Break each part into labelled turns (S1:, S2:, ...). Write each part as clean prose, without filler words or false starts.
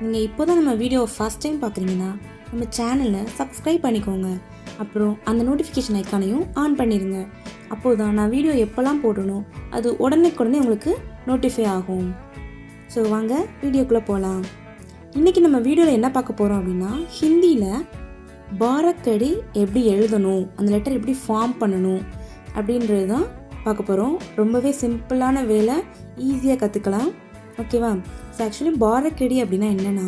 S1: நீங்கள் இப்போ தான் நம்ம வீடியோவை ஃபஸ்ட் டைம் பார்க்குறீங்கன்னா நம்ம சேனலை சப்ஸ்கிரைப் பண்ணிக்கோங்க. அப்புறம் அந்த நோட்டிஃபிகேஷன் ஐக்கானையும் ஆன் பண்ணிடுங்க. அப்போது தான் நான் வீடியோ எப்போல்லாம் போடணும் அது உடனே உங்களுக்கு நோட்டிஃபை ஆகும். ஸோ வாங்க வீடியோக்குள்ளே போகலாம். இன்றைக்கி நம்ம வீடியோவில் என்ன பார்க்க போகிறோம் அப்படின்னா, ஹிந்தியில் பாரக்கடி எப்படி எழுதணும், அந்த லெட்டர் எப்படி ஃபார்ம் பண்ணணும் அப்படின்றது தான் பார்க்க போகிறோம். ரொம்பவே சிம்பிளான வேலை, ஈஸியாக கற்றுக்கலாம். ஓகேவா? ஸோ ஆக்சுவலி பாரக்கடி அப்படின்னா என்னென்னா,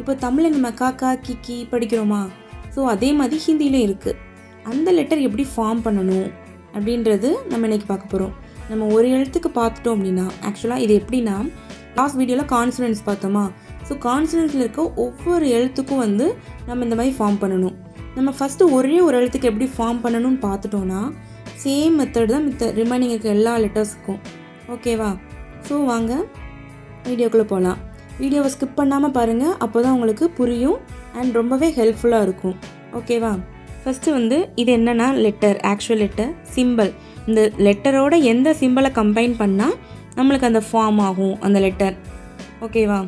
S1: இப்போ தமிழில் நம்ம காக்கா கிக்கி படிக்கிறோமா, ஸோ அதே மாதிரி ஹிந்தியிலும் இருக்குது. அந்த லெட்டர் எப்படி ஃபார்ம் பண்ணணும் அப்படின்றது நம்ம இன்றைக்கி பார்க்க போகிறோம். நம்ம ஒரு எழுத்துக்கு பார்த்துட்டோம் அப்படின்னா, ஆக்சுவலாக இது எப்படின்னா, லாஸ்ட் வீடியோவில் கான்சனன்ட்ஸ் பார்த்தோமா, ஸோ கான்சனன்ட்ஸில் இருக்க ஒவ்வொரு எழுத்துக்கும் நம்ம இந்த மாதிரி ஃபார்ம் பண்ணணும். நம்ம ஃபஸ்ட்டு ஒரே ஒரு எழுத்துக்கு எப்படி ஃபார்ம் பண்ணணும்னு பார்த்துட்டோன்னா, சேம் மெத்தட் தான் ரிமைனிங் இருக்க எல்லா லெட்டர்ஸுக்கும். ஓகேவா? ஸோ வாங்க வீடியோக்குள்ளே போகலாம். வீடியோவை ஸ்கிப் பண்ணாமல் பாருங்கள், அப்போ தான் உங்களுக்கு புரியும் அண்ட் ரொம்பவே ஹெல்ப்ஃபுல்லாக இருக்கும். ஓகேவா? ஃபஸ்ட்டு இது என்னென்னா லெட்டர், ஆக்சுவல் லெட்டர், சிம்பிள். இந்த லெட்டரோட எந்த சிம்பிளை கம்பைன் பண்ணால் நம்மளுக்கு அந்த ஃபார்ம் ஆகும் அந்த லெட்டர். ஓகேவா?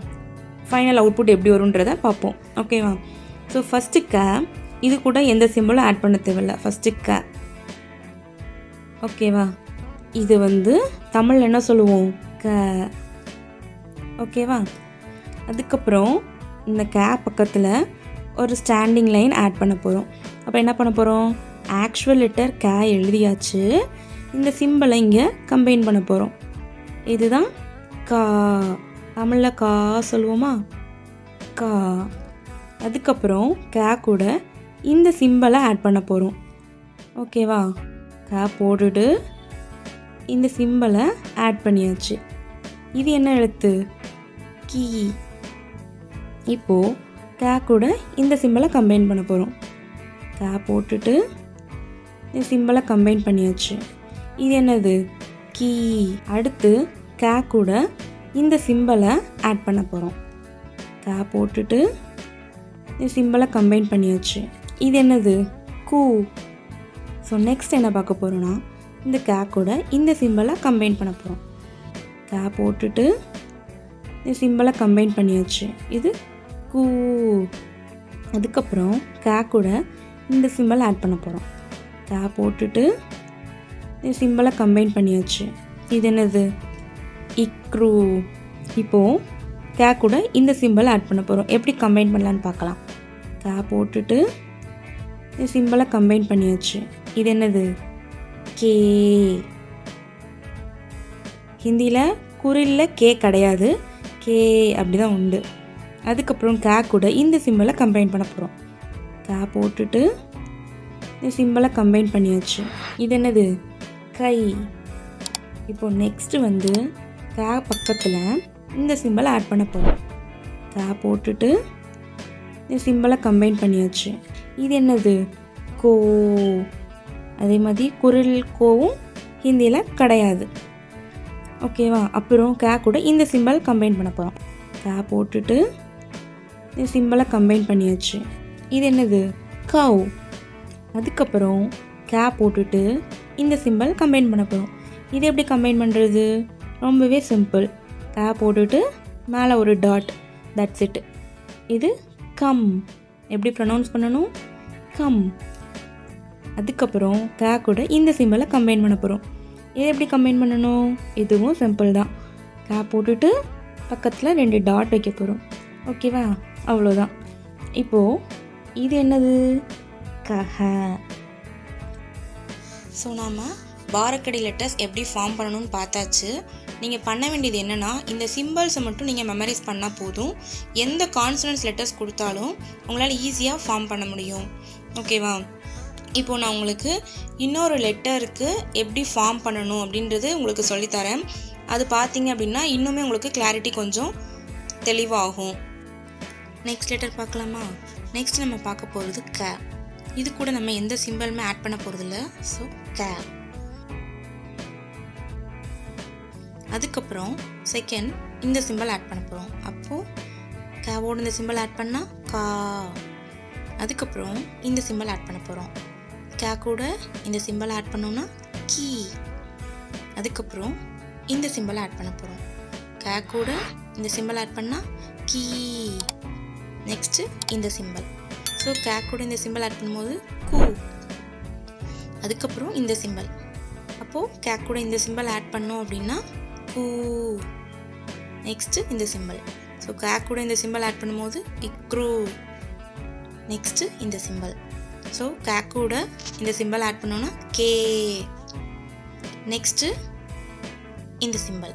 S1: ஃபைனல் அவுட்புட் எப்படி வரும்ன்றதை பார்ப்போம். ஓகேவா? ஸோ ஃபஸ்ட்டு க, இது கூட எந்த சிம்பிளும் ஆட் பண்ண தேவையில்லை. ஃபஸ்ட்டு க. ஓகேவா? இது தமிழில் என்ன சொல்லுவோம்? க. ஓகேவா? அதுக்கப்புறம் இந்த க பக்கத்தில் ஒரு ஸ்டாண்டிங் லைன் ஆட் பண்ண போகிறோம். அப்போ என்ன பண்ண போகிறோம்? ஆக்சுவல் லெட்டர் க எழுதியாச்சு, இந்த சிம்பிளை இங்கே கம்பைன் பண்ண போகிறோம். இதுதான் கா. தமிழில் கா சொல்லுவோமா? கா. அதுக்கப்புறம் க கூட இந்த சிம்பிளை ஆட் பண்ண போகிறோம். ஓகேவா? க போட்டுட்டு இந்த சிம்பிளை ஆட் பண்ணியாச்சு. இது என்ன எழுத்து? கீ. இப்போது க கூட இந்த சிம்பிளை கம்பைன் பண்ண போகிறோம். க போட்டுட்டு இந்த சிம்பிளை கம்பைன் பண்ணியாச்சு. இது என்னது? கீ. அடுத்து க கூட இந்த சிம்பிளை ஆட் பண்ண போகிறோம். க போட்டுட்டு இந்த சிம்பிளை கம்பைன் பண்ணியாச்சு. இது என்னது? கூ. ஸோ நெக்ஸ்ட் என்ன பார்க்க போகிறோன்னா, இந்த க கூட இந்த சிம்பிளை கம்பைன் பண்ண போகிறோம். க போட்டுட்டு இந்த சிம்பிளை கம்பைன் பண்ணியாச்சு. இது கூ. அதுக்கப்புறம் க கூட இந்த சிம்பிள் ஆட் பண்ண போகிறோம். க போட்டுட்டு இந்த சிம்பிளை கம்பைன் பண்ணியாச்சு. இது என்னது? இக்ரூ. இப்போது க கூட இந்த சிம்பிளை ஆட் பண்ண போகிறோம். எப்படி கம்பைன் பண்ணலான்னு பார்க்கலாம். க போட்டுட்டு இந்த சிம்பிளை கம்பைன் பண்ணியாச்சு. இது என்னது? கே. ஹிந்தியில் குறியில் கே கிடையாது, கே அப்படி தான் உண்டு. அதுக்கப்புறம் க கூட இந்த சிம்பிளை கம்பைன் பண்ண போகிறோம். க போட்டுட்டு இந்த சிம்பிளை கம்பைன் பண்ணியாச்சு. இது என்னது? கை. இப்போது நெக்ஸ்ட்டு க பக்கத்தில் இந்த சிம்பிளை ஆட் பண்ண போகிறோம். க போட்டுட்டு இந்த சிம்பிளை கம்பைன் பண்ணியாச்சு. இது என்னது? கோ. அதே மாதிரி குரில் கோவும் ஹிந்தியில் கிடையாது. ஓகேவா? அப்புறம் க கூட இந்த சிம்பிள் கம்பைன் பண்ண போகிறோம். க போட்டுட்டு இந்த சிம்பிளை கம்பைன் பண்ணியாச்சு. இது என்னது? கவ். அதுக்கப்புறம் க போட்டுட்டு இந்த சிம்பிள் கம்பைன் பண்ண போகிறோம். இது எப்படி கம்பைன் பண்ணுறது? ரொம்பவே சிம்பிள். க போட்டுட்டு மேலே ஒரு டாட், தட்ஸ் இட். இது கம். எப்படி ப்ரொனவுன்ஸ் பண்ணணும்? கம். அதுக்கப்புறம் க கூட இந்த சிம்பிளை கம்பைன் பண்ண போகிறோம். இது எப்படி கம்பைன் பண்ணணும்? இதுவும் சிம்பிள் தான். க போட்டுட்டு பக்கத்தில் 2 டாட் வைக்க போகிறோம். ஓகேவா? அவ்வளோதான். இப்போது இது என்னது? கஹ. ஸோ நாம் பாரக்கடி லெட்டர்ஸ் எப்படி ஃபார்ம் பண்ணணும்னு பார்த்தாச்சு. நீங்கள் பண்ண வேண்டியது என்னென்னா, இந்த சிம்பிள்ஸை மட்டும் நீங்கள் மெமரைஸ் பண்ணால் போதும். எந்த கான்சனன்ட்ஸ் லெட்டர்ஸ் கொடுத்தாலும் உங்களால் ஈஸியாக ஃபார்ம் பண்ண முடியும். ஓகேவா? இப்போது நான் உங்களுக்கு இன்னொரு லெட்டருக்கு எப்படி ஃபார்ம் பண்ணணும் அப்படின்றது உங்களுக்கு சொல்லித்தரேன். அது பார்த்தீங்க அப்படின்னா இன்னுமே உங்களுக்கு கிளாரிட்டி கொஞ்சம் தெளிவாகும். நெக்ஸ்ட் லெட்டர் பார்க்கலாமா? நெக்ஸ்ட் நம்ம பார்க்க போகிறது க. இது கூட நம்ம எந்த சிம்பிளுமே ஆட் பண்ண போகிறதில்ல. ஸோ க. அதுக்கப்புறம் செகண்ட் இந்த சிம்பிள் ஆட் பண்ண போகிறோம். அப்போது கவோட இந்த சிம்பிள் ஆட் பண்ணால் கா. அதுக்கப்புறம் இந்த சிம்பிள் ஆட் பண்ண போகிறோம். க கூட இந்த சிம்பிள் ஆட் பண்ணோன்னா கீ. அதுக்கப்புறம் இந்த சிம்பிள் ஆட் பண்ண போகிறோம். க கூட இந்த சிம்பிள் ஆட் பண்ணால் கீ. நெக்ஸ்ட்டு இந்த சிம்பல். ஸோ கே கூட இந்த சிம்பல் ஆட் பண்ணும்போது கூ. அதுக்கப்புறம் இந்த சிம்பல். அப்போது கே கூட இந்த சிம்பல் ஆட் பண்ணோம் அப்படின்னா கூ. நெக்ஸ்ட்டு இந்த சிம்பல். ஸோ கே கூட இந்த சிம்பல் ஆட் பண்ணும்போது இக்ரூ. நெக்ஸ்ட்டு இந்த சிம்பல். ஸோ கே கூட இந்த சிம்பல் ஆட் பண்ணோன்னா கே. நெக்ஸ்ட்டு இந்த சிம்பல்.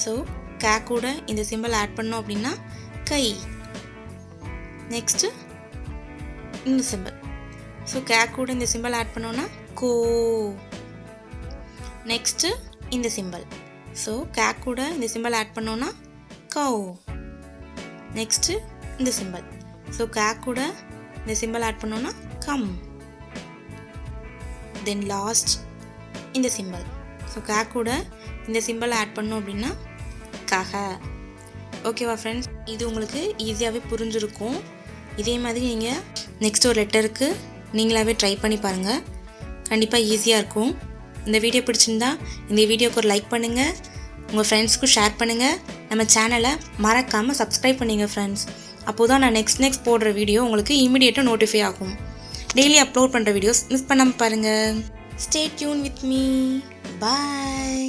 S1: ஸோ கே கூட இந்த சிம்பல் ஆட் பண்ணோம் அப்படின்னா கை. நெக்ஸ்ட்டு இந்த சிம்பல். ஸோ கே கூட இந்த சிம்பல் ஆட் பண்ணோன்னா கோ. நெக்ஸ்ட்டு இந்த சிம்பல். ஸோ கே கூட இந்த சிம்பல் ஆட் பண்ணோன்னா கவ். நெக்ஸ்ட்டு இந்த சிம்பல். ஸோ கே கூட இந்த சிம்பல் ஆட் பண்ணோன்னா கம். தென் லாஸ்ட் இந்த சிம்பல். ஸோ கே கூட இந்த சிம்பல் ஆட் பண்ணோம் அப்படின்னா கஹ. ஓகேவா ஃப்ரெண்ட்ஸ், இது உங்களுக்கு ஈஸியாகவே புரிஞ்சிருக்கும். இதே மாதிரி நீங்கள் நெக்ஸ்ட் ஒரு லெட்டருக்கு நீங்களாகவே ட்ரை பண்ணி பாருங்கள். கண்டிப்பாக ஈஸியாக இருக்கும். இந்த வீடியோ பிடிச்சிருந்தா இந்த வீடியோக்கு ஒரு லைக் பண்ணுங்கள், உங்கள் ஃப்ரெண்ட்ஸ்க்கும் ஷேர் பண்ணுங்கள். நம்ம சேனலை மறக்காமல் சப்ஸ்கிரைப் பண்ணுங்க ஃப்ரெண்ட்ஸ். அப்போது தான் நான் நெக்ஸ்ட் போடுற வீடியோ உங்களுக்கு இமீடியட்டாக நோட்டிஃபை ஆகும். டெய்லி அப்லோட் பண்ணுற வீடியோஸ் மிஸ் பண்ணாமல் பாருங்கள். Stay tune with me. Bye.